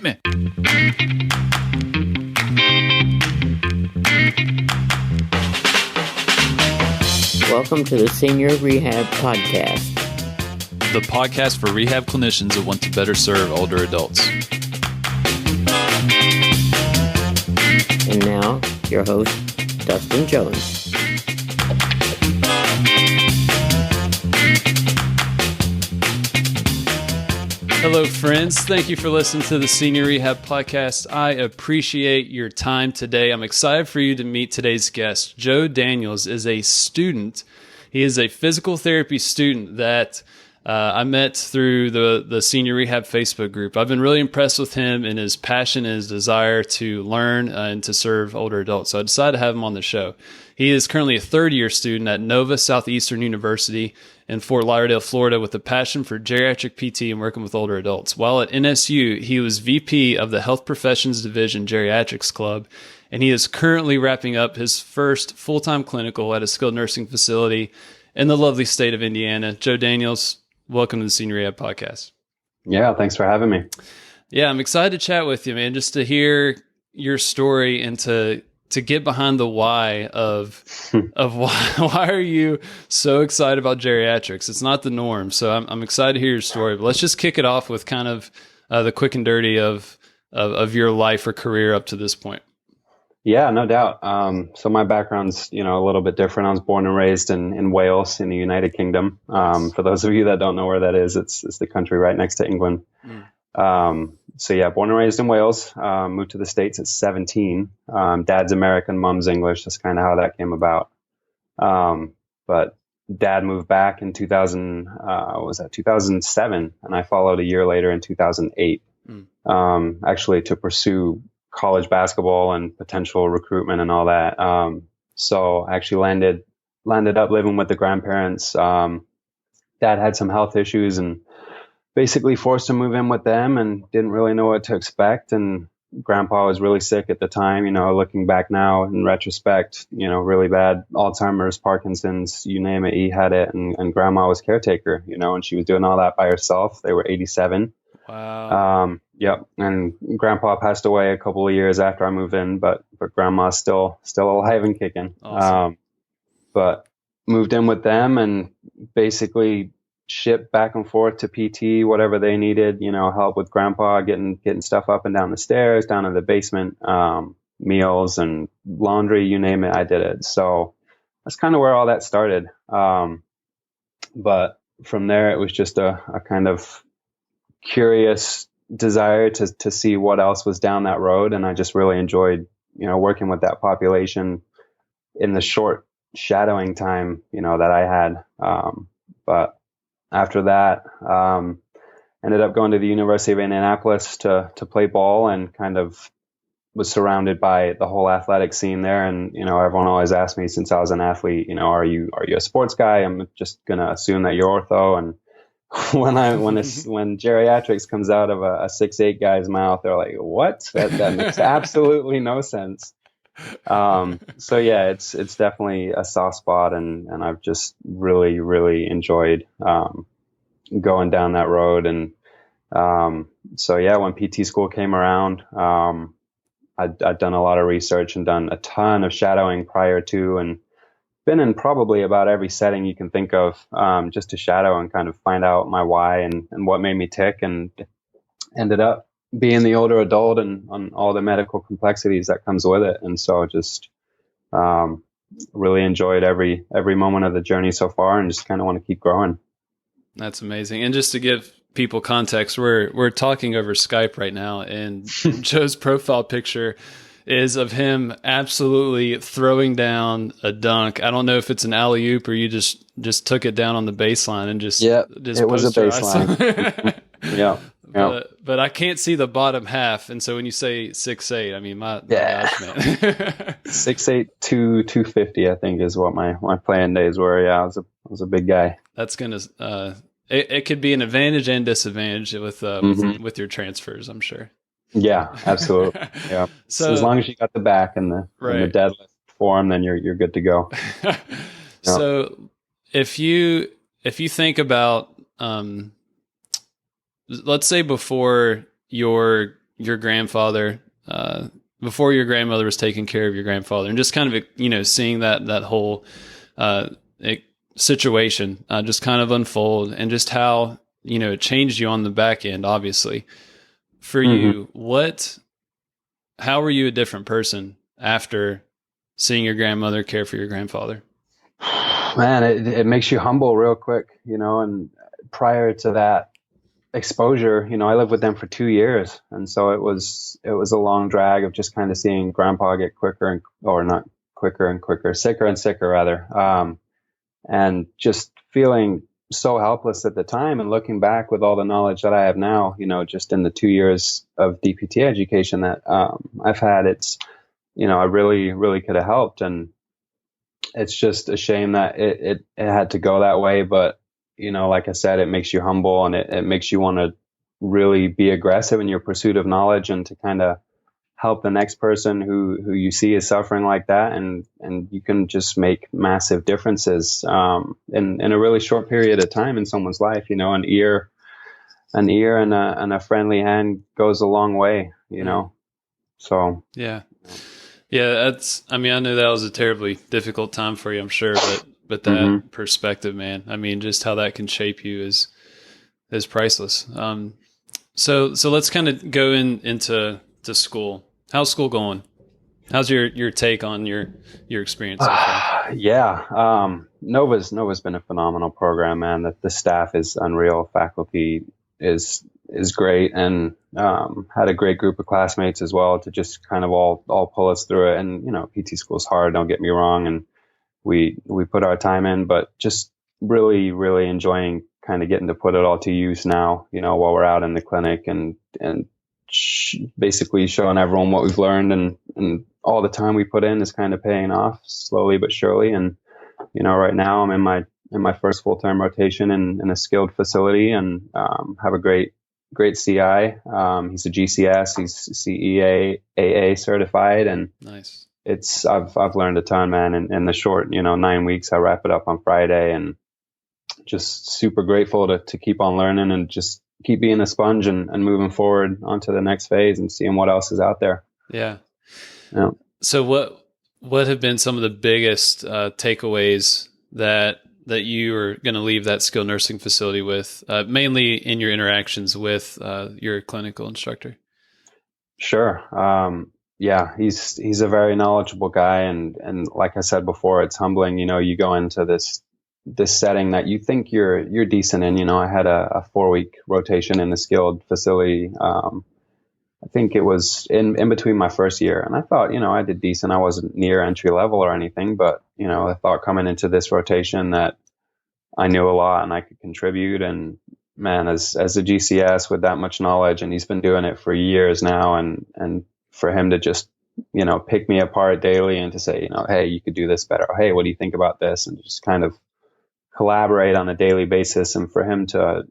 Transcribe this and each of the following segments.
Hit me. Welcome to the Senior Rehab Podcast. The podcast for rehab clinicians that want to better serve older adults. And now, your host, Dustin Jones. Hello, friends. Thank you for listening to the Senior Rehab Podcast. I appreciate your time today. I'm excited for you to meet today's guest. Joe Daniels is a student. He is a physical therapy student that I met through the Senior Rehab Facebook group. I've been really impressed with him and his passion and his desire to learn and to serve older adults. So I decided to have him on the show. He is currently a third-year student at Nova Southeastern University in Fort Lauderdale, Florida, with a passion for geriatric PT and working with older adults. While at NSU, he was VP of the Health Professions Division Geriatrics Club, and he is currently wrapping up his first full-time clinical at a skilled nursing facility in the lovely state of Indiana. Joe Daniels, welcome to the Senior Rehab Podcast. Yeah, thanks for having me. Yeah, I'm excited to chat with you, man, just to hear your story and to get behind the why of why are you so excited about geriatrics? It's not the norm, so I'm excited to hear your story. But let's just kick it off with kind of the quick and dirty of your life or career up to this point. Yeah, no doubt. So my background's a little bit different. I was born and raised in Wales in the United Kingdom. For those of you that don't know where that is, it's the country right next to England. So yeah, born and raised in Wales, moved to the States at 17. Dad's American, mom's English. That's kind of how that came about. But dad moved back in 2007, and I followed a year later in 2008, actually to pursue college basketball and potential recruitment and all that. So I actually landed up living with the grandparents. Dad had some health issues and basically forced to move in with them and didn't really know what to expect. And grandpa was really sick at the time, looking back now in retrospect, really bad Alzheimer's, Parkinson's, you name it, he had it. And grandma was caretaker, and she was doing all that by herself. They were 87. Wow. Yep. And grandpa passed away a couple of years after I moved in, but grandma's still alive and kicking. Awesome. But moved in with them and basically shipped back and forth to PT, whatever they needed, help with grandpa, getting stuff up and down the stairs, down in the basement, meals and laundry, you name it, I did it. So that's kind of where all that started. But from there, it was just a kind of curious desire to see what else was down that road. And I just really enjoyed, working with that population in the short shadowing time, that I had. But after that, ended up going to the University of Indianapolis to play ball and kind of was surrounded by the whole athletic scene there. And, everyone always asked me since I was an athlete, are you a sports guy? I'm just going to assume that you're ortho. And when geriatrics comes out of a 6'8" guy's mouth, they're like, what? That makes absolutely no sense. So yeah, it's definitely a soft spot, and I've just really, really enjoyed, going down that road. And, so yeah, when PT school came around, I'd done a lot of research and done a ton of shadowing prior to, and been in probably about every setting you can think of, just to shadow and kind of find out my why and what made me tick, and ended up being the older adult and on all the medical complexities that comes with it. And so just really enjoyed every moment of the journey so far, and just kind of want to keep growing. That's amazing. And just to give people context, we're talking over Skype right now, and Joe's profile picture is of him absolutely throwing down a dunk. I don't know if it's an alley-oop or you just took it down on the baseline and just it was a baseline. Yeah. But I can't see the bottom half, and so when you say 6'8", I mean my gosh, man. 6'8", 250, I think is what my playing days were. Yeah, I was a big guy. That's gonna it could be an advantage and disadvantage with your transfers, I'm sure. Yeah, absolutely. Yeah. So as long as you got the back and the deadlift form, then you're good to go. So if you think about let's say before your your grandfather, before your grandmother was taking care of your grandfather, and just kind of, seeing that whole situation just kind of unfold, and just how, it changed you on the back end, obviously. For you, how were you a different person after seeing your grandmother care for your grandfather? Man, it makes you humble real quick, and prior to that exposure, I lived with them for 2 years. And so it was a long drag of just kind of seeing grandpa get not quicker and quicker, sicker and sicker rather. And just feeling so helpless at the time, and looking back with all the knowledge that I have now, just in the 2 years of DPT education that I've had, it's, I really, really could have helped. And it's just a shame that it had to go that way. But, like I said, it makes you humble, and it makes you want to really be aggressive in your pursuit of knowledge, and to kind of help the next person who you see is suffering like that. And you can just make massive differences in a really short period of time in someone's life. An ear and a friendly hand goes a long way, So yeah. I know that was a terribly difficult time for you, I'm sure, but that perspective, man, just how that can shape you is priceless. So let's kind of go into school. How's school going? How's your take on your experience so far? Yeah. Nova's been a phenomenal program, man. The staff is unreal. Faculty is great, and had a great group of classmates as well to just kind of all pull us through it. And, PT school is hard, don't get me wrong. And we put our time in, but just really, really enjoying kind of getting to put it all to use now, while we're out in the clinic, and basically showing everyone what we've learned, and all the time we put in is kind of paying off slowly but surely. And, right now I'm in my first full-time rotation in a skilled facility, and have a great CI. He's a GCS, he's CEAA certified, and nice. I've learned a ton, man. In the short, 9 weeks, I wrap it up on Friday, and just super grateful to keep on learning, and just keep being a sponge, and moving forward onto the next phase, and seeing what else is out there. Yeah. So what have been some of the biggest takeaways that you are going to leave that skilled nursing facility with, mainly in your interactions with your clinical instructor? Sure. Yeah, he's a very knowledgeable guy, and like I said before, it's humbling. You go into this setting that you think you're decent in. I had a 4-week rotation in the skilled facility. I think it was in between my first year, and I thought, I did decent. I wasn't near entry level or anything, but I thought coming into this rotation that I knew a lot and I could contribute. And man, as a GCS with that much knowledge, and he's been doing it for years now, and for him to just, pick me apart daily, and to say, hey, you could do this better. Or, hey, what do you think about this? And just kind of collaborate on a daily basis, and for him to,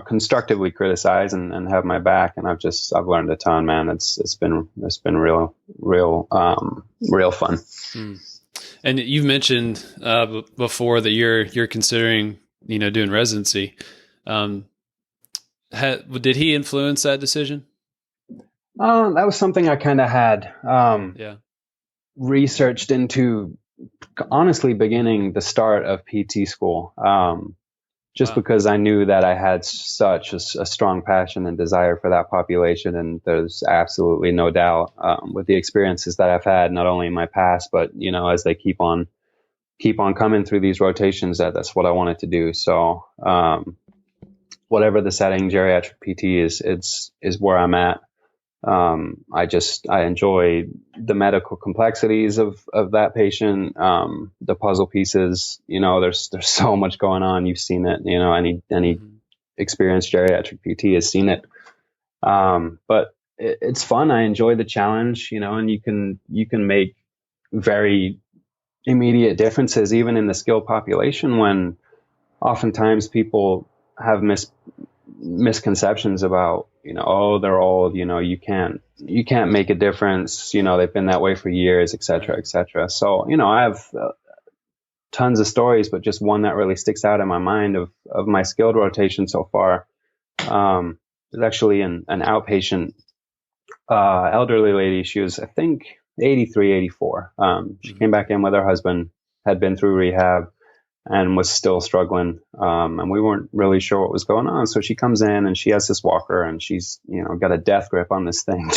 constructively criticize and have my back. And I've learned a ton, man. It's been real fun. And you've mentioned before that you're considering, doing residency. Did he influence that decision? That was something I kind of had researched into, honestly, beginning the start of PT school. Because I knew that I had such a strong passion and desire for that population. And there's absolutely no doubt with the experiences that I've had, not only in my past, but, as they keep on coming through these rotations, that's what I wanted to do. So whatever the setting, geriatric PT is where I'm at. I enjoy the medical complexities of that patient, the puzzle pieces. There's so much going on. You've seen it. Any experienced geriatric PT has seen it. But it's fun. I enjoy the challenge. And you can make very immediate differences even in the skilled population, when oftentimes people have misconceptions about, they're old, you can't make a difference, they've been that way for years, et cetera, et cetera. So, I have tons of stories, but just one that really sticks out in my mind of my skilled rotation so far. There's actually an outpatient elderly lady. She was, I think, 83, 84. She came back in with her husband, had been through rehab, and was still struggling. And we weren't really sure what was going on. So she comes in and she has this walker, and she's, got a death grip on this thing,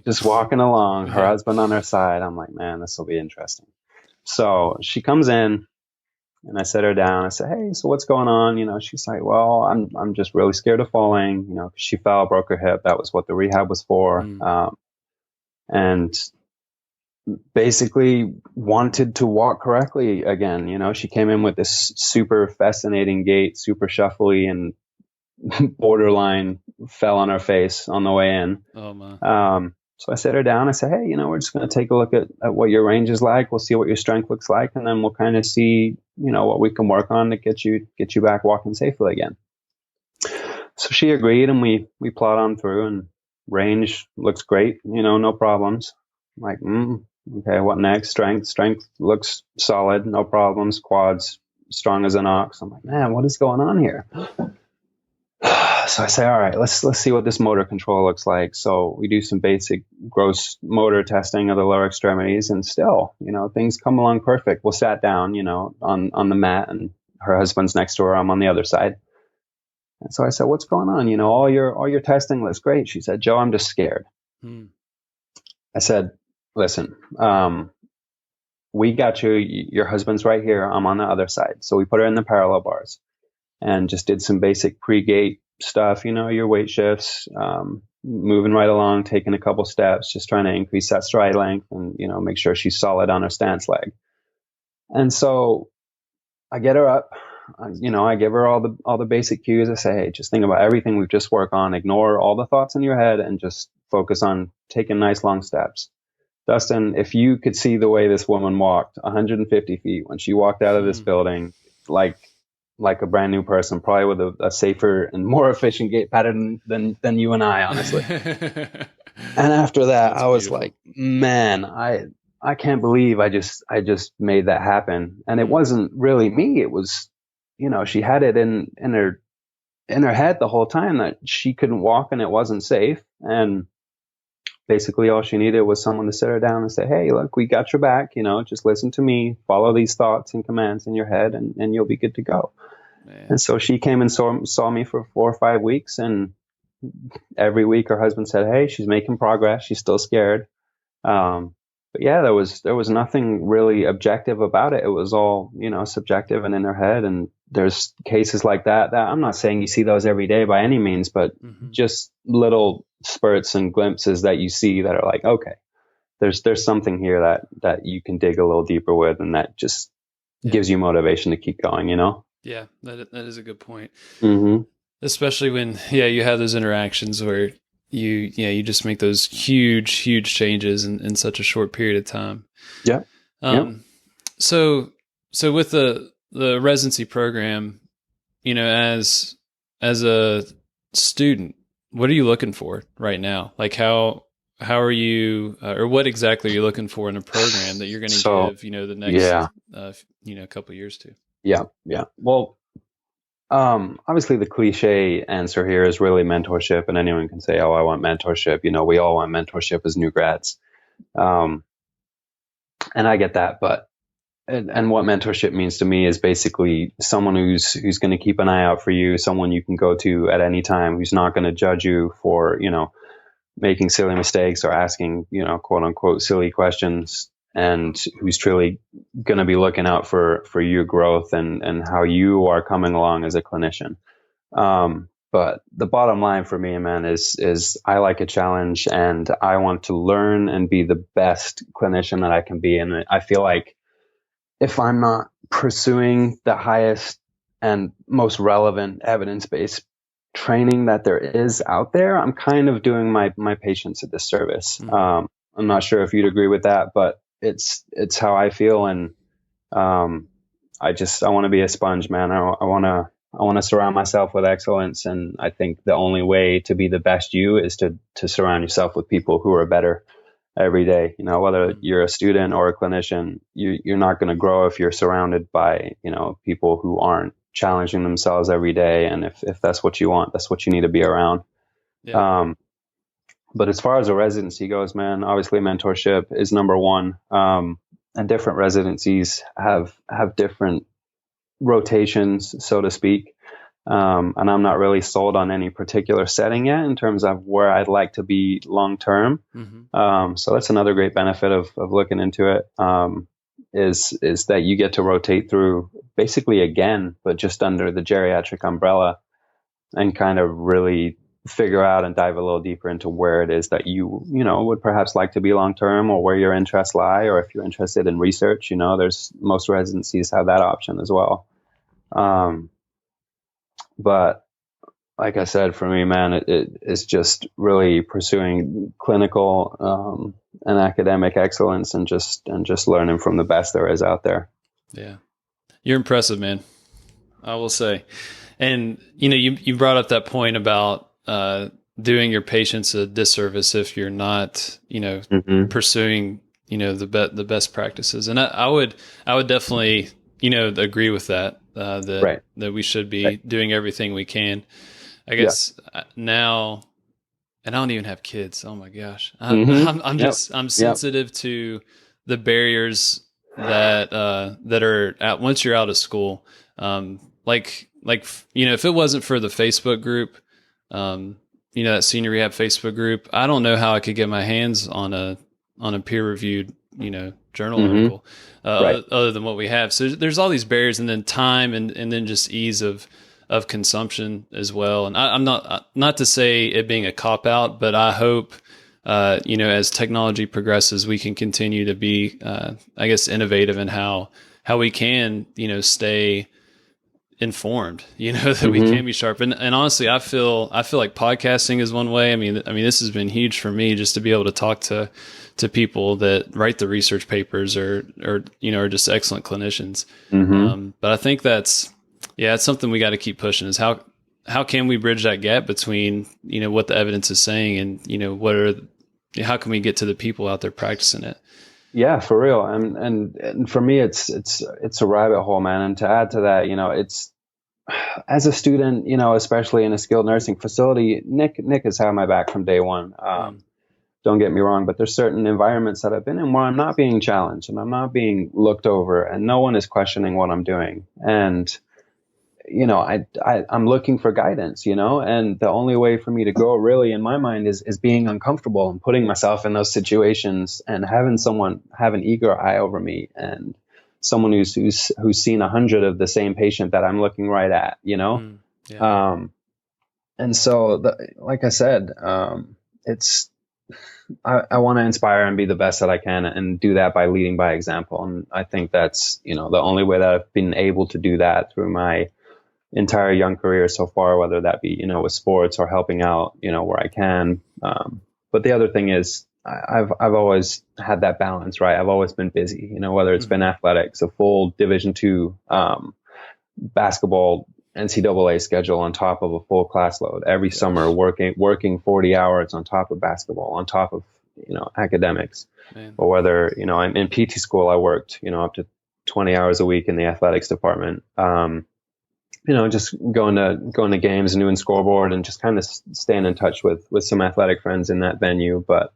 just walking along, her husband on her side. I'm like, man, this will be interesting. So she comes in, and I set her down. I said, hey, so what's going on? She's like, well, I'm just really scared of falling. 'Cause she fell, broke her hip. That was what the rehab was for. And basically wanted to walk correctly again. She came in with this super fascinating gait, super shuffly, and borderline fell on her face on the way in. Oh my. So I set her down. I said, hey, we're just going to take a look at what your range is like. We'll see what your strength looks like. And then we'll kind of see, what we can work on to get you back walking safely again. So she agreed, and we plot on through, and range looks great. No problems. I'm like, okay, what next? Strength looks solid. No problems. Quads strong as an ox. I'm like, man, what is going on here? So I say, all right, let's see what this motor control looks like. So we do some basic gross motor testing of the lower extremities, and still, things come along perfect. We'll sat down, on the mat, and her husband's next to her. I'm on the other side. And so I said, what's going on? All your testing looks great. She said, Joe, I'm just scared. I said, listen, we got you. Your husband's right here. I'm on the other side. So we put her in the parallel bars and just did some basic pre-gait stuff, your weight shifts, moving right along, taking a couple steps, just trying to increase that stride length and, make sure she's solid on her stance leg. And so I get her up, I give her all the basic cues. I say, hey, just think about everything we've just worked on, ignore all the thoughts in your head, and just focus on taking nice long steps. Dustin, if you could see the way this woman walked 150 feet when she walked out of this building, like a brand new person, probably with a safer and more efficient gait pattern than you and I, honestly. And after that, I was like, man, I can't believe I just made that happen. And it wasn't really me. It was, she had it in her head the whole time that she couldn't walk and it wasn't safe. And basically all she needed was someone to sit her down and say, hey, look, we got your back, just listen to me, follow these thoughts and commands in your head, and you'll be good to go. Man. And so she came and saw me for 4 or 5 weeks, and every week her husband said, hey, she's making progress. She's still scared. But yeah, there was nothing really objective about it. It was all, subjective and in her head. And there's cases like that I'm not saying you see those every day by any means, but just little spurts and glimpses that you see that are like, okay, there's something here that you can dig a little deeper with, and that just gives you motivation to keep going, Yeah, that is a good point. Mm-hmm. Especially when, you have those interactions where you just make those huge changes in such a short period of time. Yeah. So with the residency program, as a student, what are you looking for right now? Like how are you, or what exactly are you looking for in a program that you're going to give, the next, couple of years to? Yeah. Well, obviously the cliche answer here is really mentorship, and anyone can say, oh, I want mentorship. We all want mentorship as new grads. And I get that, but, and what mentorship means to me is basically someone who's going to keep an eye out for you, someone you can go to at any time, who's not going to judge you for, making silly mistakes or asking, quote unquote, silly questions, and who's truly going to be looking out for your growth and how you are coming along as a clinician. But the bottom line for me, man, is I like a challenge, and I want to learn and be the best clinician that I can be. And I feel like if I'm not pursuing the highest and most relevant evidence-based training that there is out there, I'm kind of doing my patients a disservice. I'm not sure if you'd agree with that, but it's how I feel. And I want to be a sponge, man. I want to surround myself with excellence. And I think the only way to be the best you is to surround yourself with people who are better every day. Whether you're a student or a clinician, you're not going to grow if you're surrounded by, people who aren't challenging themselves every day. And if that's what you want, that's what you need to be around. Yeah. But as far as a residency goes, man, obviously mentorship is number one. And different residencies have different rotations, so to speak. And I'm not really sold on any particular setting yet in terms of where I'd like to be long term. So that's another great benefit of looking into it. Is that you get to rotate through basically again, but just under the geriatric umbrella, and kind of really figure out and dive a little deeper into where it is that you would perhaps like to be long term, or where your interests lie, or if you're interested in research. There's most residencies have that option as well. But like I said, for me, man, it's just really pursuing clinical and academic excellence, and just learning from the best there is out there. Yeah, you're impressive, man, I will say. And you brought up that point about doing your patients a disservice if you're not pursuing the best practices. And I would definitely agree with that. That we should be doing everything we can. I guess now, and I don't even have kids. Oh my gosh, I'm sensitive to the barriers that are at once you're out of school. Like if it wasn't for the Facebook group, that senior rehab Facebook group, I don't know how I could get my hands on a peer reviewed journal article other than what we have. So there's all these barriers, and then time, and then just ease of consumption as well. And I'm not to say it being a cop out, but I hope as technology progresses, we can continue to be I guess innovative in how we can stay informed, that we can be sharp. And honestly, I feel like podcasting is one way. I mean, this has been huge for me, just to be able to talk to people that write the research papers, or are just excellent clinicians. But I think it's something we got to keep pushing, is how can we bridge that gap between, what the evidence is saying, and, how can we get to the people out there practicing it? Yeah, for real. And for me, it's a rabbit hole, man. And to add to that, it's, as a student, especially in a skilled nursing facility, Nick has had my back from day one. Don't get me wrong, but there's certain environments that I've been in where I'm not being challenged, and I'm not being looked over, and no one is questioning what I'm doing. And, I'm looking for guidance, and the only way for me to grow, really, in my mind, is being uncomfortable and putting myself in those situations, and having someone have an eager eye over me, and someone who's seen 100 of the same patient that I'm looking right at, and so, like I said, I want to inspire and be the best that I can, and do that by leading by example. And I think that's, the only way that I've been able to do that through my entire young career so far, whether that be, with sports or helping out, where I can. But the other thing is, I've always had that balance, right? I've always been busy, whether it's been athletics, a full Division II basketball NCAA schedule on top of a full class load every summer, working 40 hours on top of basketball, on top of, academics. Man. Or whether, in PT school, I worked, up to 20 hours a week in the athletics department. Just going to games and doing scoreboard, and just kind of staying in touch with some athletic friends in that venue. But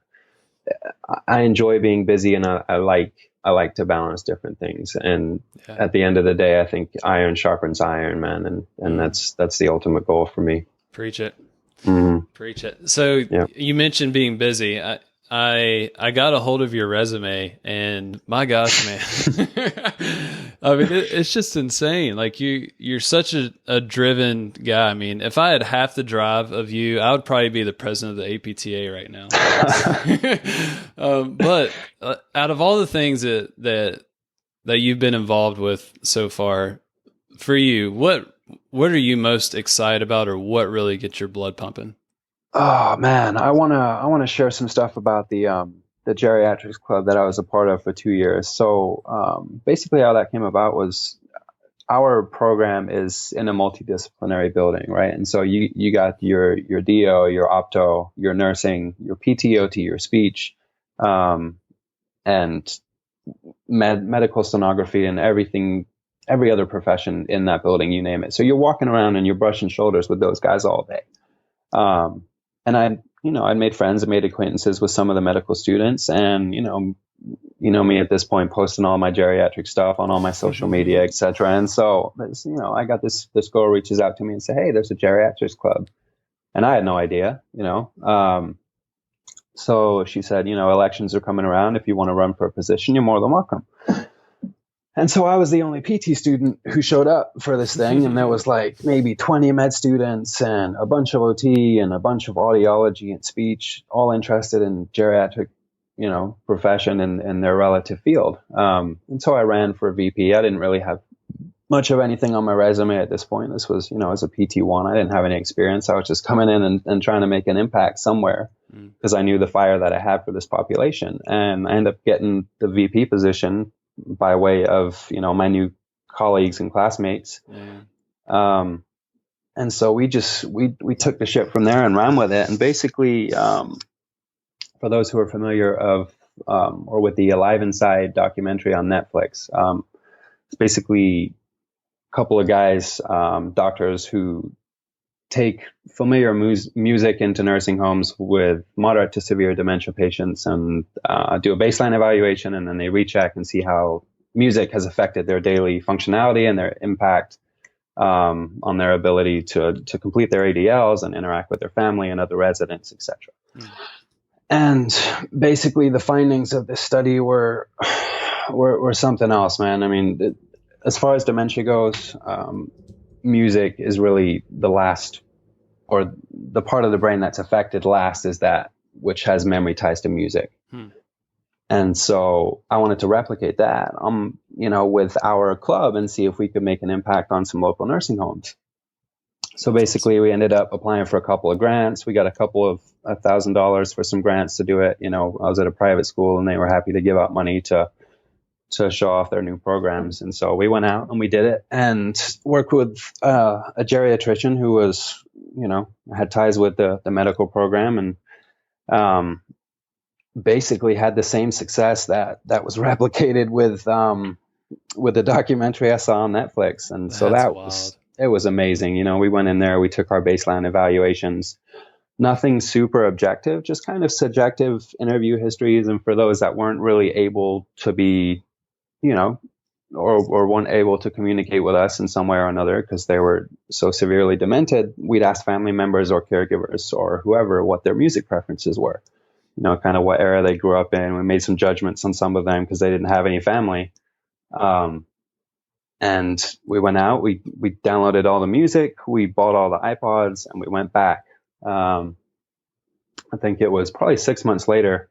I enjoy being busy, and I like to balance different things. And at the end of the day, I think iron sharpens iron, man. And that's the ultimate goal for me. Preach it. Preach it. So you mentioned being busy. I got a hold of your resume, and my gosh, man, I mean, it's just insane. Like you're such a driven guy. I mean, if I had half the drive of you, I would probably be the president of the APTA right now. But out of all the things that you've been involved with so far, for you, what are you most excited about, or what really gets your blood pumping? Oh man, I wanna share some stuff about the geriatrics club that I was a part of for 2 years. So basically, how that came about was, our program is in a multidisciplinary building, right? And so you got your DO, your opto, your nursing, your PTOT, your speech, and medical sonography, and everything, every other profession in that building, you name it. So you're walking around and you're brushing shoulders with those guys all day. And I I'd made friends and made acquaintances with some of the medical students, and me at this point posting all my geriatric stuff on all my social media, etc. And so, I got this girl reaches out to me and say, "Hey, there's a geriatrics club," and I had no idea, So she said, elections are coming around. If you want to run for a position, you're more than welcome. And so I was the only PT student who showed up for this thing. And there was like maybe 20 med students and a bunch of OT and a bunch of audiology and speech, all interested in geriatric, profession and their relative field. And so I ran for VP. I didn't really have much of anything on my resume at this point. This was, as a PT1, I didn't have any experience. I was just coming in and trying to make an impact somewhere because I knew the fire that I had for this population. And I ended up getting the VP position by way of, my new colleagues and classmates. And so we took the ship from there and ran with it. And basically, for those who are familiar or with the Alive Inside documentary on Netflix, it's basically a couple of guys, doctors who take familiar music into nursing homes with moderate to severe dementia patients and do a baseline evaluation, and then they recheck and see how music has affected their daily functionality and their impact on their ability to complete their ADLs and interact with their family and other residents, etc. And basically, the findings of this study were something else, man. I mean, as far as dementia goes, music is really the last, or the part of the brain that's affected last is that which has memory ties to music. And so I wanted to replicate that, with our club and see if we could make an impact on some local nursing homes. So basically, we ended up applying for a couple of grants. We got a couple of $1,000 for some grants to do it. I was at a private school and they were happy to give out money to show off their new programs. And so we went out and we did it and worked with a geriatrician who was, had ties with the medical program and basically had the same success that was replicated with the documentary I saw on Netflix. And so it was amazing. We went in there, we took our baseline evaluations, nothing super objective, just kind of subjective interview histories. And for those that weren't really able to be, or weren't able to communicate with us in some way or another because they were so severely demented, we'd ask family members or caregivers or whoever what their music preferences were, kind of what era they grew up in. We made some judgments on some of them because they didn't have any family. And we went out, we downloaded all the music, we bought all the iPods, and we went back. I think it was probably 6 months later,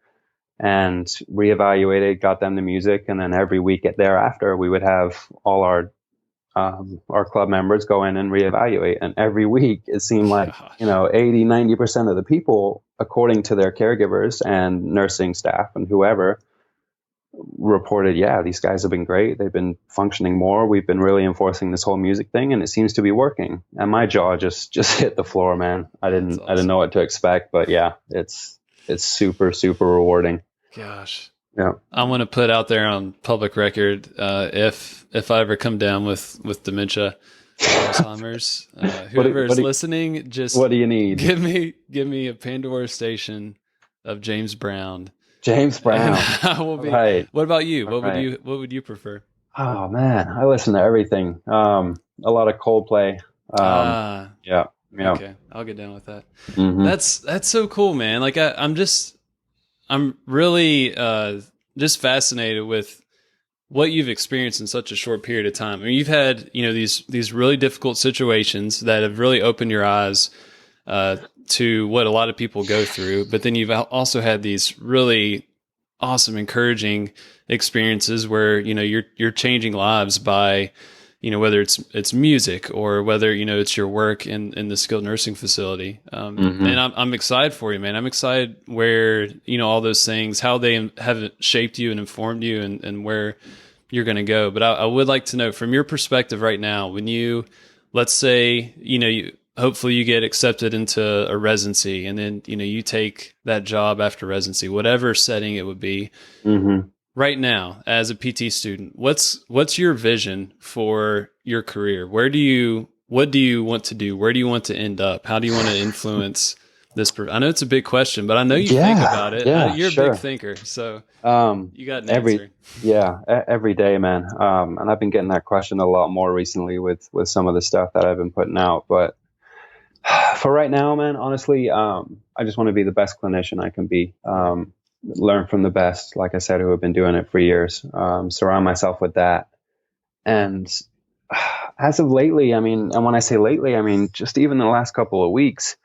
and reevaluated, got them the music, and then every week thereafter, we would have all our club members go in and reevaluate. And every week, it seemed like 80-90% of the people, according to their caregivers and nursing staff and whoever, reported, these guys have been great. They've been functioning more. We've been really enforcing this whole music thing, and it seems to be working. And my jaw just hit the floor, man. I didn't know what to expect, but it's super, super rewarding. Gosh. Yeah. I want to put out there on public record, if I ever come down with dementia, Alzheimer's, whoever is listening, just what do you need? Give me a Pandora station of James Brown. James Brown. I will be. Right. What about you? What Right. would you prefer? Oh man, I listen to everything. A lot of Coldplay. Yeah. Okay, I'll get down with that. Mm-hmm. That's so cool, man. Like I'm really just fascinated with what you've experienced in such a short period of time. I mean, you've had these really difficult situations that have really opened your eyes to what a lot of people go through, but then you've also had these really awesome, encouraging experiences where you're changing lives by whether it's music or whether it's your work in the skilled nursing facility. And I'm excited for you, man. I'm excited where all those things, how they have shaped you and informed you, and where you're going to go. But I would like to know from your perspective right now, when let's say hopefully you get accepted into a residency, and then you take that job after residency, whatever setting it would be. Mm-hmm. Right now, as a PT student, what's your vision for your career? What do you want to do? Where do you want to end up? How do you want to influence I know it's a big question, but I know you think about it. You're a big thinker, so you got an answer. Every day, man. And I've been getting that question a lot more recently with some of the stuff that I've been putting out. But for right now, man, honestly, I just want to be the best clinician I can be. Learn from the best, like I said, who have been doing it for years. Surround myself with that. And as of lately, I mean, and when I say lately, I mean just even the last couple of weeks,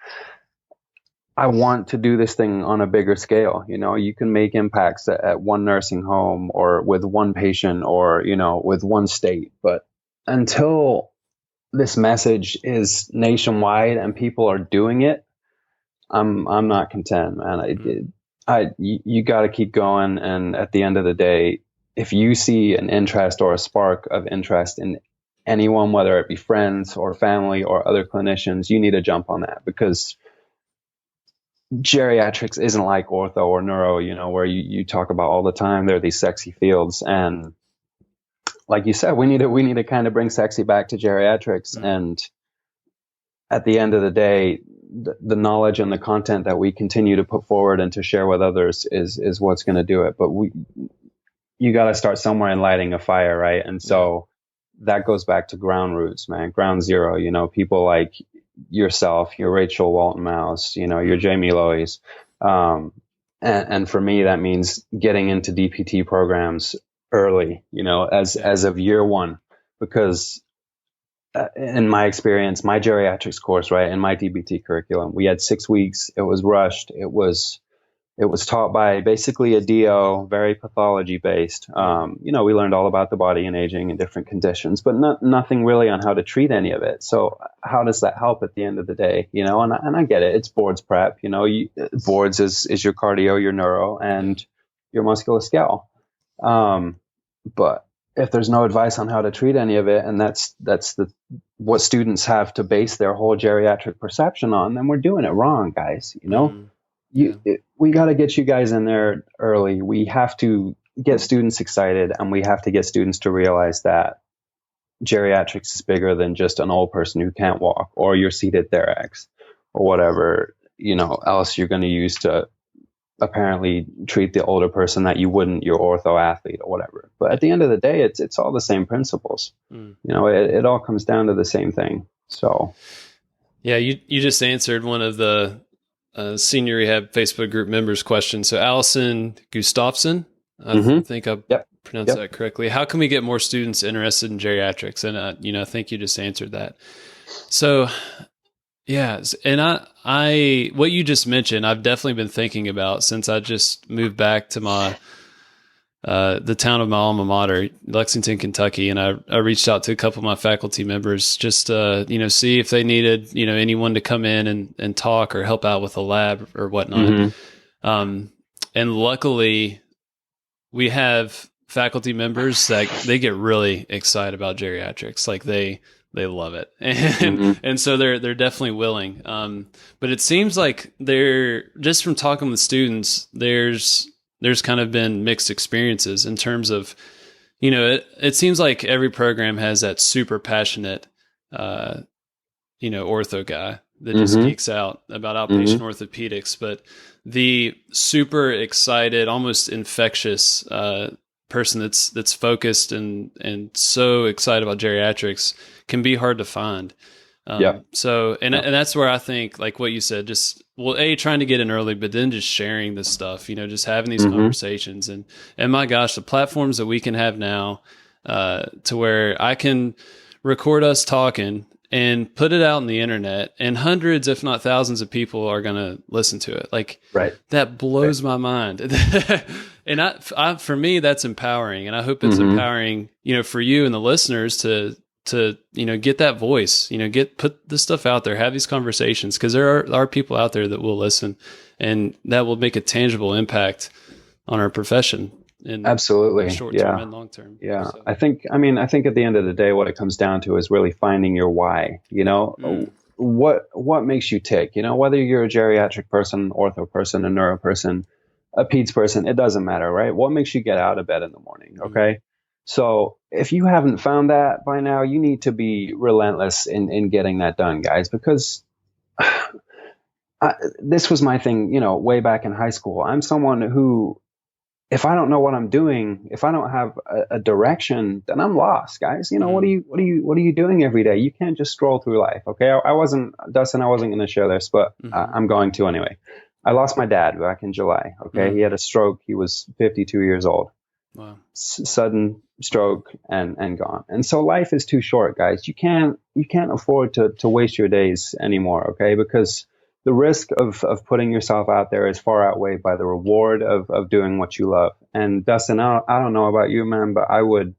I want to do this thing on a bigger scale. You know, you can make impacts at one nursing home or with one patient or, you know, with one state. But until this message is nationwide and people are doing it, I'm not content, man. You got to keep going. And at the end of the day, if you see an interest or a spark of interest in anyone, whether it be friends or family or other clinicians, you need to jump on that, because geriatrics isn't like ortho or neuro, you know, where you talk about all the time. They're these sexy fields. And like you said, we need to kind of bring sexy back to geriatrics. And at the end of the day, the knowledge and the content that we continue to put forward and to share with others is what's going to do it. But you got to start somewhere in lighting a fire, right? And so that goes back to ground roots, man, ground zero. You know, people like yourself, your Rachel Walton Mouse, you know, your Jamie Lois. And for me, that means getting into DPT programs early, you know, as of year one, because in my experience, my geriatrics course, right, in my DBT curriculum, we had 6 weeks. It was rushed. It was taught by basically a DO, very pathology based. You know, we learned all about the body and aging and different conditions, but nothing really on how to treat any of it. So how does that help at the end of the day? You know, and I get it. It's boards prep. You know, boards is your cardio, your neuro, and your musculoskeletal. But if there's no advice on how to treat any of it, and that's what students have to base their whole geriatric perception on, then we're doing it wrong, guys. You know, we got to get you guys in there early. We have to get students excited, and we have to get students to realize that geriatrics is bigger than just an old person who can't walk, or your seated thorax, or whatever, you know, else you're going to use to apparently treat the older person that you wouldn't your ortho athlete or whatever. But at the end of the day, it's all the same principles. You know, it all comes down to the same thing. So yeah, you just answered one of the senior rehab Facebook group members' questions. So Allison Gustafson, I think I pronounced that correctly. How can we get more students interested in geriatrics? And you know, I think you just answered that. So yeah, and I what you just mentioned, I've definitely been thinking about since I just moved back to my the town of my alma mater, Lexington, Kentucky, and I reached out to a couple of my faculty members just you know, see if they needed, you know, anyone to come in and talk or help out with a lab or whatnot. And luckily, we have faculty members that they get really excited about geriatrics, like they love it. And and so they're definitely willing. But it seems like they're just from talking with students, there's kind of been mixed experiences in terms of, you know, it seems like every program has that super passionate, you know, ortho guy that just geeks out about outpatient orthopedics, but the super excited, almost infectious, person that's focused and so excited about geriatrics can be hard to find. So, and that's where I think, like what you said, just, well, trying to get in early, but then just sharing this stuff, you know, just having these conversations and my gosh, the platforms that we can have now, to where I can record us talking and put it out on the internet, and hundreds, if not thousands of people are going to listen to it. Like that blows my mind. And I, for me, that's empowering. And I hope it's empowering, you know, for you and the listeners to, you know, get that voice, you know, put this stuff out there, have these conversations, because there are people out there that will listen, and that will make a tangible impact on our profession. Absolutely. Short term and long term. Yeah. So. I think at the end of the day, what it comes down to is really finding your why, you know, what makes you tick, you know, whether you're a geriatric person, ortho person, a neuro person, a peds person, it doesn't matter, right? What makes you get out of bed in the morning? Okay. So if you haven't found that by now, you need to be relentless in getting that done, guys, because this was my thing, way back in high school. I'm someone who, if I don't know what I'm doing, if I don't have a direction, then I'm lost, guys. What are you doing every day? You can't just stroll through life. Okay. I wasn't, Dustin, I wasn't going to share this, but I'm going to anyway. I lost my dad back in July. Okay. He had a stroke. He was 52 years old. Wow. Sudden stroke and gone. And so life is too short, guys. You can't afford to waste your days anymore. Okay. Because the risk of putting yourself out there is far outweighed by the reward of doing what you love. And Dustin, I don't know about you, man, but I would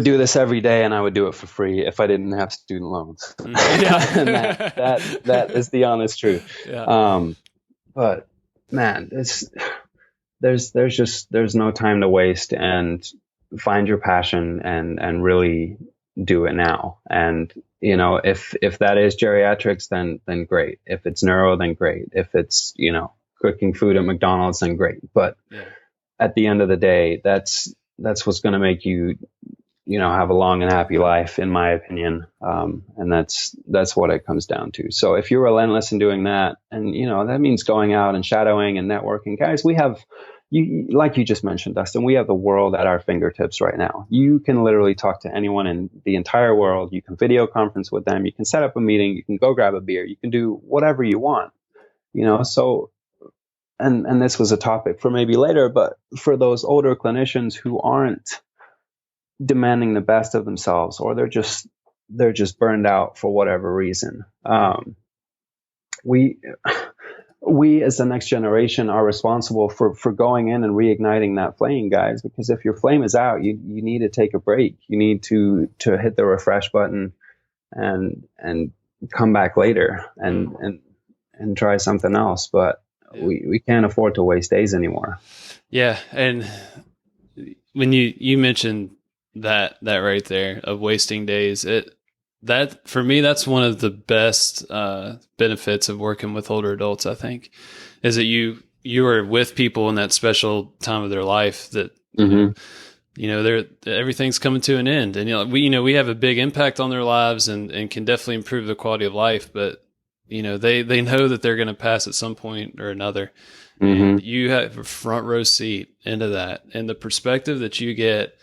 do this every day, and I would do it for free if I didn't have student loans. Yeah. And that is the honest truth. Yeah. But man, there's no time to waste, and find your passion and really do it now. And if that is geriatrics, then great. If it's neuro, then great. If it's cooking food at McDonald's, then great. But at the end of the day, that's what's going to make you have a long and happy life, in my opinion. And that's what it comes down to. So if you're relentless in doing that, and that means going out and shadowing and networking, guys, we have, like you just mentioned, Dustin, we have the world at our fingertips right now. You can literally talk to anyone in the entire world. You can video conference with them. You can set up a meeting. You can go grab a beer. You can do whatever you want, so, and this was a topic for maybe later, but for those older clinicians who aren't demanding the best of themselves, or they're just burned out for whatever reason, we as the next generation are responsible for going in and reigniting that flame, guys, because if your flame is out, you need to take a break. You need to hit the refresh button and come back later and try something else. But we can't afford to waste days anymore. Yeah. And when you mentioned that right there of wasting days, that for me, that's one of the best benefits of working with older adults, I think, is that you are with people in that special time of their life that everything's coming to an end, and we have a big impact on their lives and can definitely improve the quality of life, but they know that they're going to pass at some point or another. And you have a front row seat into that, and the perspective that you get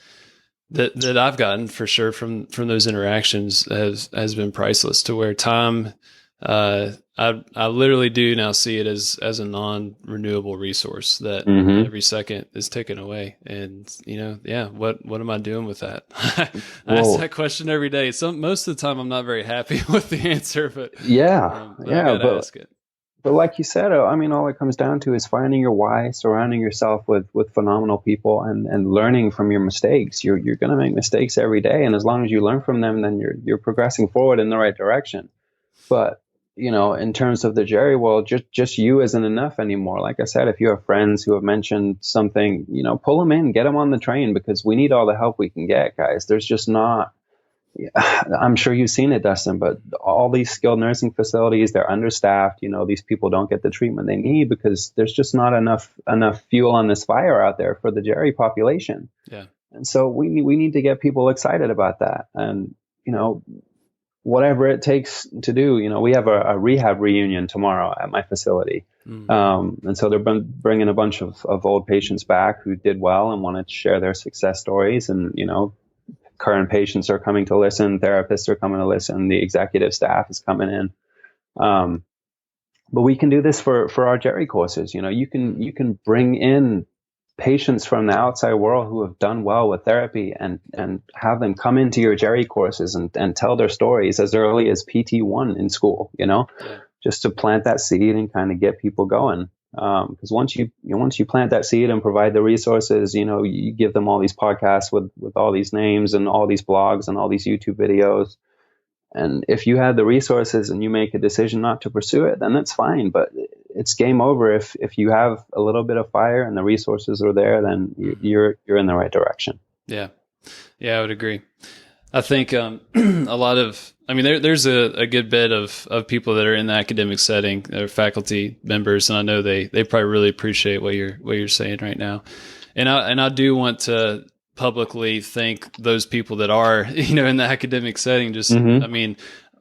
that I've gotten for sure from those interactions has been priceless, to where time, I literally do now see it as a non-renewable resource that every second is taken away. And, what am I doing with that? I ask that question every day. Most of the time I'm not very happy with the answer, but I gotta ask it. But like you said, I mean, all it comes down to is finding your why, surrounding yourself with phenomenal people, and learning from your mistakes. You're going to make mistakes every day, and as long as you learn from them, then you're progressing forward in the right direction. But in terms of the Jerry world, just you isn't enough anymore. Like I said, if you have friends who have mentioned something, pull them in, get them on the train, because we need all the help we can get, guys. There's just not. I'm sure you've seen it, Dustin, but all these skilled nursing facilities, they're understaffed. These people don't get the treatment they need because there's just not enough fuel on this fire out there for the Jerry population. Yeah. And so we need to get people excited about that. And, whatever it takes to do, we have a rehab reunion tomorrow at my facility. And so they're bringing a bunch of old patients back who did well and wanted to share their success stories. And, current patients are coming to listen, therapists are coming to listen, the executive staff is coming in. But we can do this for our Jerry courses. You can bring in patients from the outside world who have done well with therapy and have them come into your Jerry courses and tell their stories as early as PT1 in school, just to plant that seed and kind of get people going. Because once you plant that seed and provide the resources, you give them all these podcasts with all these names and all these blogs and all these YouTube videos. And if you have the resources and you make a decision not to pursue it, then that's fine. But it's game over if you have a little bit of fire and the resources are there, then you're in the right direction. Yeah, I would agree. I think a lot of, there's a good bit of people that are in the academic setting, they're faculty members, and I know they probably really appreciate what you're saying right now. And I do want to publicly thank those people that are, in the academic setting. Just,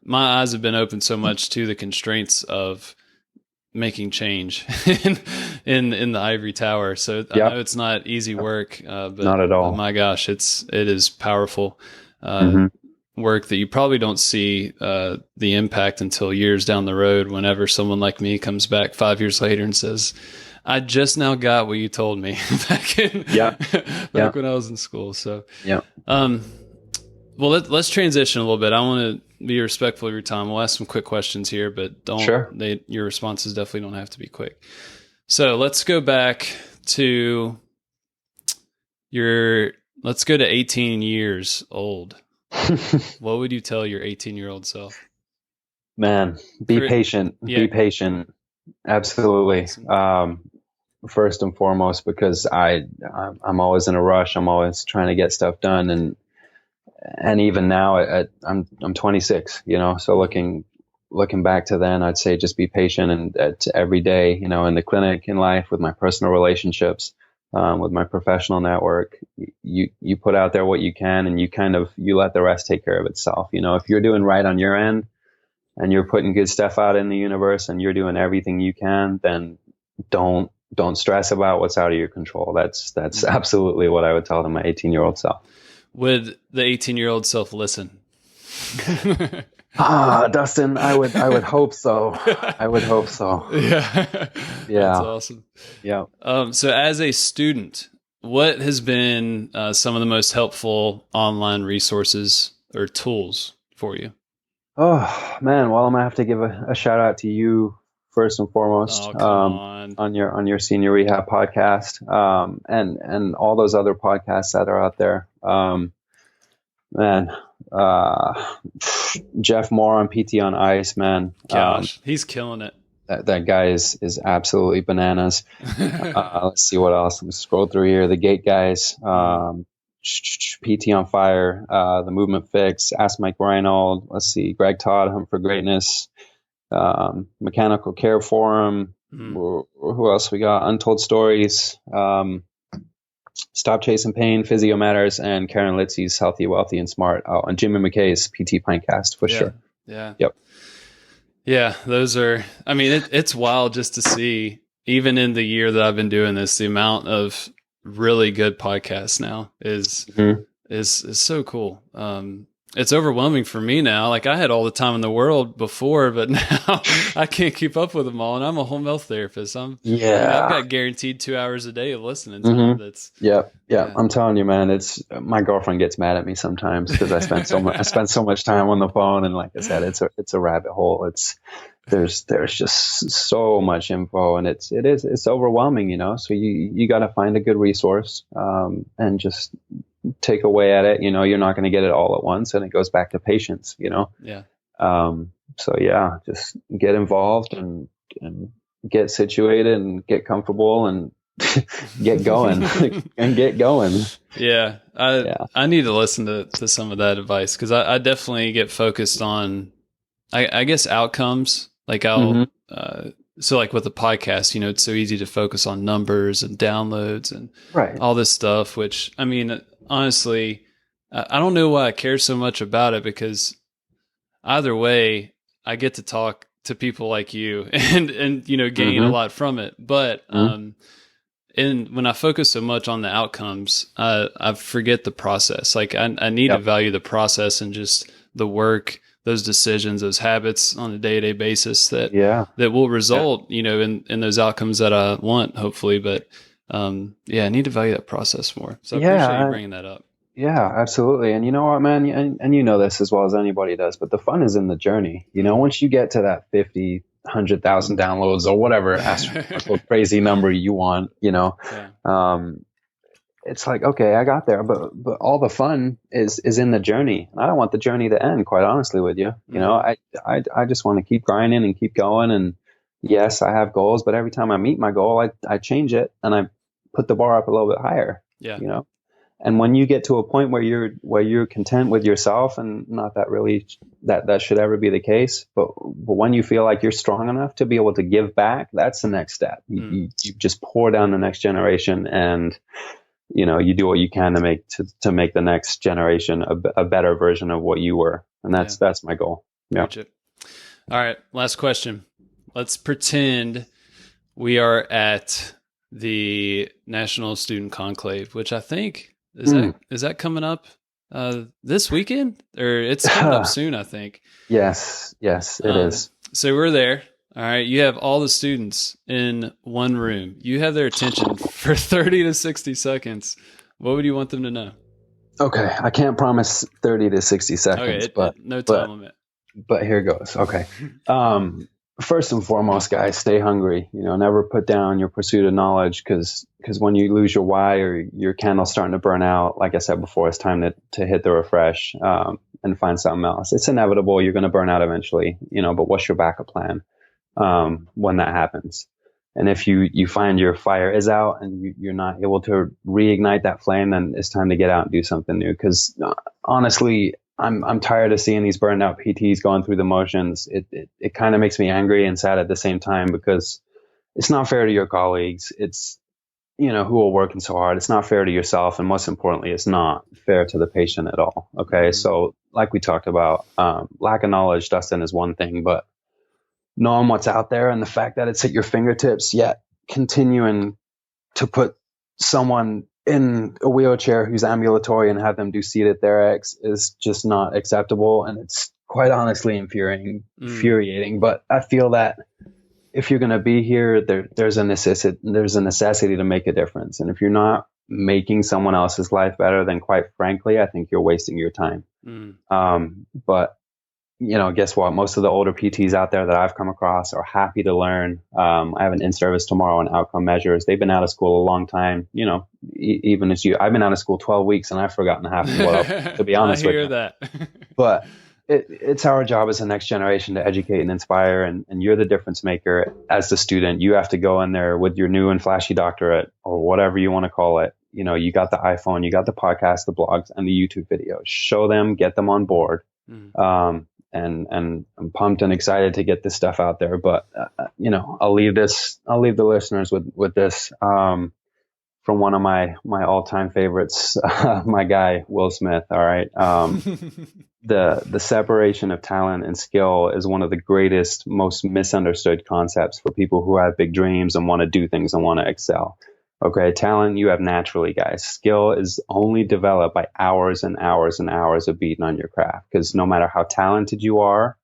my eyes have been opened so much to the constraints of making change in the ivory tower. So I know it's not easy work, but not at all. But my gosh, it is powerful work that you probably don't see the impact until years down the road, whenever someone like me comes back 5 years later and says, I just now got what you told me back when I was in school. So, well, let's transition a little bit. I want to be respectful of your time. We'll ask some quick questions here, but your responses definitely don't have to be quick. So let's go back to let's go to 18 years old. What would you tell your 18-year-old self? Man, be patient. Be patient. Absolutely. First and foremost, because I'm always in a rush. I'm always trying to get stuff done, and even now I'm 26. So looking back to then, I'd say just be patient, and every day, in the clinic, in life, with my personal relationships. With my professional network, you put out there what you can, and you let the rest take care of itself. If you're doing right on your end and you're putting good stuff out in the universe and you're doing everything you can, then don't stress about what's out of your control. That's absolutely what I would tell my 18-year-old self. Would the 18-year-old self listen? Dustin, I would hope so. I would hope so. Yeah. That's awesome. Yeah. So as a student, what has been some of the most helpful online resources or tools for you? Oh man, well, I'm gonna have to give a shout out to you first and foremost. Oh, come on your Senior Rehab podcast, and all those other podcasts that are out there. Man, Jeff Moore on PT on Ice, man. Gosh, he's killing it. That guy is absolutely bananas. Let's see what else. Let me scroll through here. The Gate guys, PT on Fire, the Movement Fix, Ask Mike Reinold. Let's see, Greg Todd, Hunt for Greatness, Mechanical Care Forum. Who else we got? Untold Stories. Stop Chasing Pain, Physio Matters, and Karen Litzy's Healthy, Wealthy, and Smart. Oh, and Jimmy McKay's PT Pinecast for sure. Yeah. Yep. Yeah, those are, I mean, it's wild just to see, even in the year that I've been doing this, the amount of really good podcasts now is so cool. It's overwhelming for me now. Like, I had all the time in the world before, but now I can't keep up with them all. And I'm a home health therapist. I've got guaranteed 2 hours a day of listening time. That's I'm telling you, man, it's my girlfriend gets mad at me sometimes because I spend so much time on the phone. And like I said, it's a rabbit hole. There's just so much info, and it's overwhelming, So you got to find a good resource, and just take away at it. You're not going to get it all at once, and it goes back to patience, Yeah. So just get involved and get situated and get comfortable and get going and get going. Yeah. I need to listen to some of that advice, because I definitely get focused on, I guess, outcomes. Like so like with the podcast, it's so easy to focus on numbers and downloads and all this stuff, which, I mean, honestly, I don't know why I care so much about it, because either way, I get to talk to people like you and gain a lot from it. But and when I focus so much on the outcomes, I forget the process. Like I need to value the process and just the work, those decisions, those habits on a day-to-day basis that will result, in those outcomes that I want, hopefully. But I need to value that process more. So I appreciate you bringing that up. Yeah, absolutely. And you know what, man, and you know this as well as anybody does, but the fun is in the journey. Once you get to that 50, 100,000 downloads or whatever astronomical crazy number you want, it's like, okay, I got there, but all the fun is in the journey. And I don't want the journey to end, quite honestly with you. I just want to keep grinding and keep going. And yes, I have goals, but every time I meet my goal, I change it and I put the bar up a little bit higher. Yeah. And when you get to a point where you're content with yourself, and not that really that should ever be the case, but when you feel like you're strong enough to be able to give back, that's the next step. You just pour down the next generation, and you do what you can to make the next generation a better version of what you were, and that's my goal. Yeah. Preach it. All right. Last question. Let's pretend we are at the National Student Conclave, which I think is that coming up this weekend, or it's coming up soon, I think. Yes, it is. So we're there. All right. You have all the students in one room. You have their attention for 30 to 60 seconds. What would you want them to know? Okay. I can't promise 30 to 60 seconds, okay, no time limit. But here goes. Okay. First and foremost, guys, stay hungry. Never put down your pursuit of knowledge, because when you lose your why or your candle's starting to burn out, like I said before, it's time to hit the refresh and find something else. It's inevitable. You're going to burn out eventually, but what's your backup plan when that happens? And if you find your fire is out and you're not able to reignite that flame, then it's time to get out and do something new. Because honestly, I'm tired of seeing these burned out PTs going through the motions. It kind of makes me angry and sad at the same time, because it's not fair to your colleagues. It's, who are working so hard. It's not fair to yourself. And most importantly, it's not fair to the patient at all. Okay. So like we talked about, lack of knowledge, Dustin, is one thing, but knowing what's out there and the fact that it's at your fingertips, yet continuing to put someone in a wheelchair who's ambulatory and have them do seated TheraX is just not acceptable. And it's quite honestly infuriating. But I feel that if you're going to be here, there's a necessity to make a difference. And if you're not making someone else's life better, then quite frankly, I think you're wasting your time. But guess what? Most of the older PTs out there that I've come across are happy to learn. I have an in-service tomorrow on outcome measures. They've been out of school a long time. Even as I've been out of school 12 weeks and I've forgotten half of what to be honest with you. I hear that. But it's our job as the next generation to educate and inspire. And you're the difference maker as the student. You have to go in there with your new and flashy doctorate, or whatever you want to call it. You got the iPhone, you got the podcast, the blogs, and the YouTube videos. Show them, get them on board. And I'm pumped and excited to get this stuff out there. But I'll leave the listeners with this from one of my all-time favorites, my guy Will Smith. All right, the separation of talent and skill is one of the greatest, most misunderstood concepts for people who have big dreams and want to do things and want to excel. Okay, talent you have naturally, guys. Skill is only developed by hours and hours and hours of beating on your craft. Because no matter how talented you are,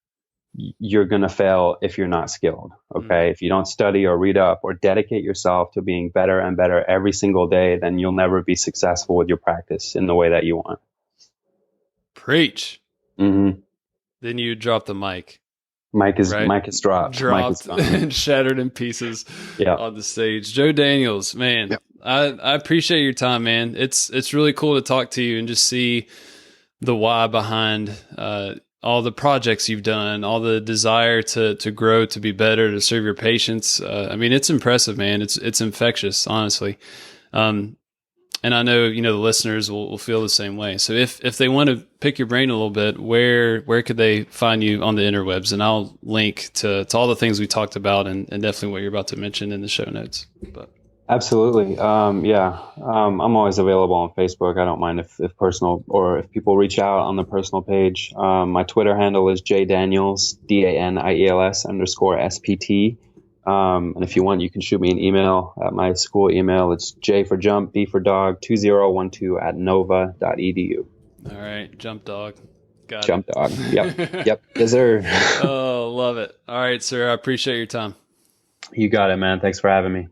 you're going to fail if you're not skilled. Okay, if you don't study or read up or dedicate yourself to being better and better every single day, then you'll never be successful with your practice in the way that you want. Preach. Then you drop the mic. Mic is dropped. And shattered in pieces on the stage. Joe Daniels, man, I appreciate your time, man. It's really cool to talk to you and just see the why behind all the projects you've done, all the desire to grow, to be better, to serve your patients. I mean, it's impressive, man. It's infectious, honestly. And I know, the listeners will feel the same way. So if they want to pick your brain a little bit, where could they find you on the interwebs? And I'll link to all the things we talked about and definitely what you're about to mention in the show notes. But absolutely. I'm always available on Facebook. I don't mind if personal, or if people reach out on the personal page. My Twitter handle is JDaniels, DANIELS _SPT. And if you want, you can shoot me an email at my school email. It's J for jump, D for dog, 2012@nova.edu. All right. Jump dog. Got Jump it. dog. Yep. Yes, sir. Oh, love it. All right, sir. I appreciate your time. You got it, man. Thanks for having me.